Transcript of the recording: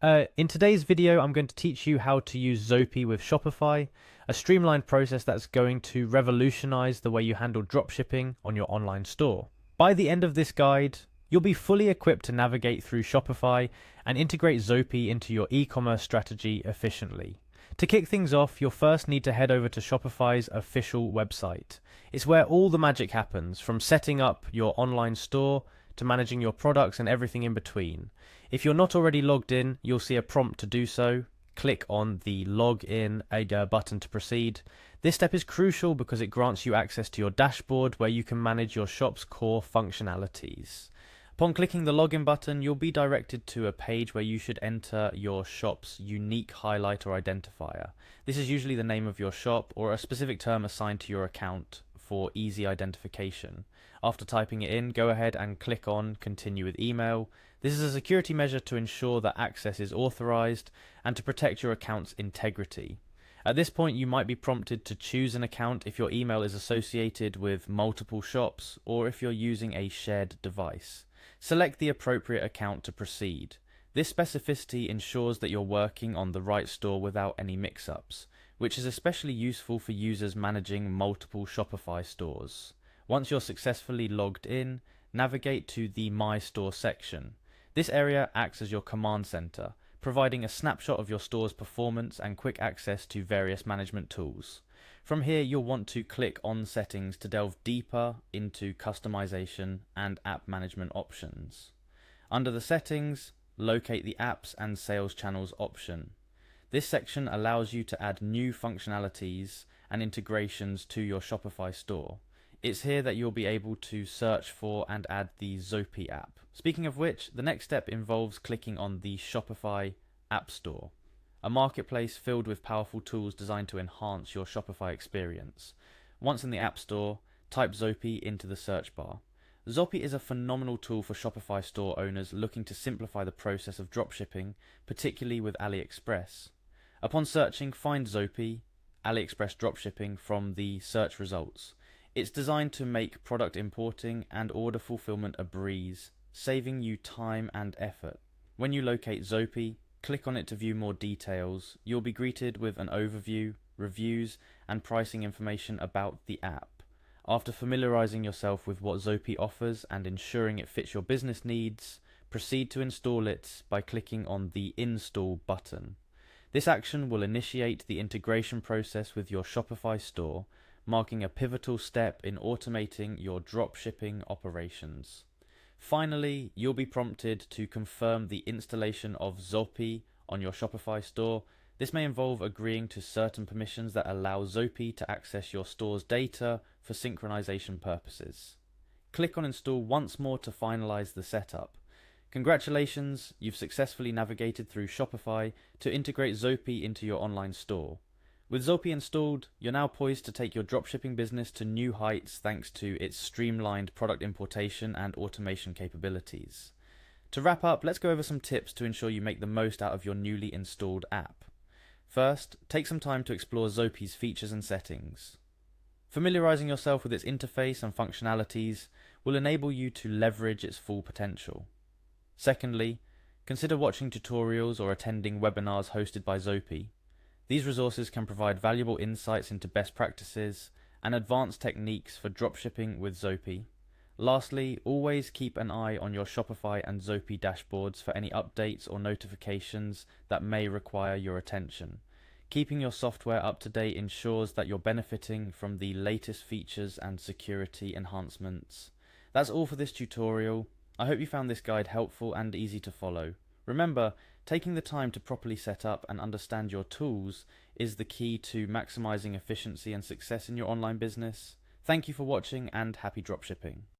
In today's video, I'm going to teach you how to use Zopi with Shopify, a streamlined process that's going to revolutionize the way you handle dropshipping on your online store. By the end of this guide, you'll be fully equipped to navigate through Shopify and integrate Zopi into your e-commerce strategy efficiently. To kick things off, you'll first need to head over to Shopify's official website. It's where all the magic happens, from setting up your online store to managing your products and everything in between. If you're not already logged in, you'll see a prompt to do so. Click on the Login button to proceed. This step is crucial because it grants you access to your dashboard where you can manage your shop's core functionalities. Upon clicking the Login button, you'll be directed to a page where you should enter your shop's unique highlight or identifier. This is usually the name of your shop or a specific term assigned to your account for easy identification. After typing it in, go ahead and click on Continue with Email. This is a security measure to ensure that access is authorized and to protect your account's integrity. At this point, you might be prompted to choose an account if your email is associated with multiple shops or if you're using a shared device. Select the appropriate account to proceed. This specificity ensures that you're working on the right store without any mix-ups, which is especially useful for users managing multiple Shopify stores. Once you're successfully logged in, navigate to the My Store section. This area acts as your command center, providing a snapshot of your store's performance and quick access to various management tools. From here, you'll want to click on Settings to delve deeper into customization and app management options. Under the Settings, locate the Apps and Sales Channels option. This section allows you to add new functionalities and integrations to your Shopify store. It's here that you'll be able to search for and add the Zopi app. Speaking of which, the next step involves clicking on the Shopify App Store, a marketplace filled with powerful tools designed to enhance your Shopify experience. Once in the App Store, type Zopi into the search bar. Zopi is a phenomenal tool for Shopify store owners looking to simplify the process of dropshipping, particularly with AliExpress. Upon searching, find Zopi, AliExpress dropshipping from the search results. It's designed to make product importing and order fulfillment a breeze, saving you time and effort. When you locate Zopi, click on it to view more details. You'll be greeted with an overview, reviews, and pricing information about the app. After familiarizing yourself with what Zopi offers and ensuring it fits your business needs, proceed to install it by clicking on the Install button. This action will initiate the integration process with your Shopify store, marking a pivotal step in automating your dropshipping operations. Finally, you'll be prompted to confirm the installation of Zopi on your Shopify store. This may involve agreeing to certain permissions that allow Zopi to access your store's data for synchronization purposes. Click on Install once more to finalize the setup. Congratulations, you've successfully navigated through Shopify to integrate Zopi into your online store. With Zopi installed, you're now poised to take your dropshipping business to new heights thanks to its streamlined product importation and automation capabilities. To wrap up, let's go over some tips to ensure you make the most out of your newly installed app. First, take some time to explore Zopi's features and settings. Familiarizing yourself with its interface and functionalities will enable you to leverage its full potential. Secondly, consider watching tutorials or attending webinars hosted by Zopi. These resources can provide valuable insights into best practices and advanced techniques for dropshipping with Zopi. Lastly, always keep an eye on your Shopify and Zopi dashboards for any updates or notifications that may require your attention. Keeping your software up to date ensures that you're benefiting from the latest features and security enhancements. That's all for this tutorial. I hope you found this guide helpful and easy to follow. Remember, taking the time to properly set up and understand your tools is the key to maximizing efficiency and success in your online business. Thank you for watching and happy dropshipping.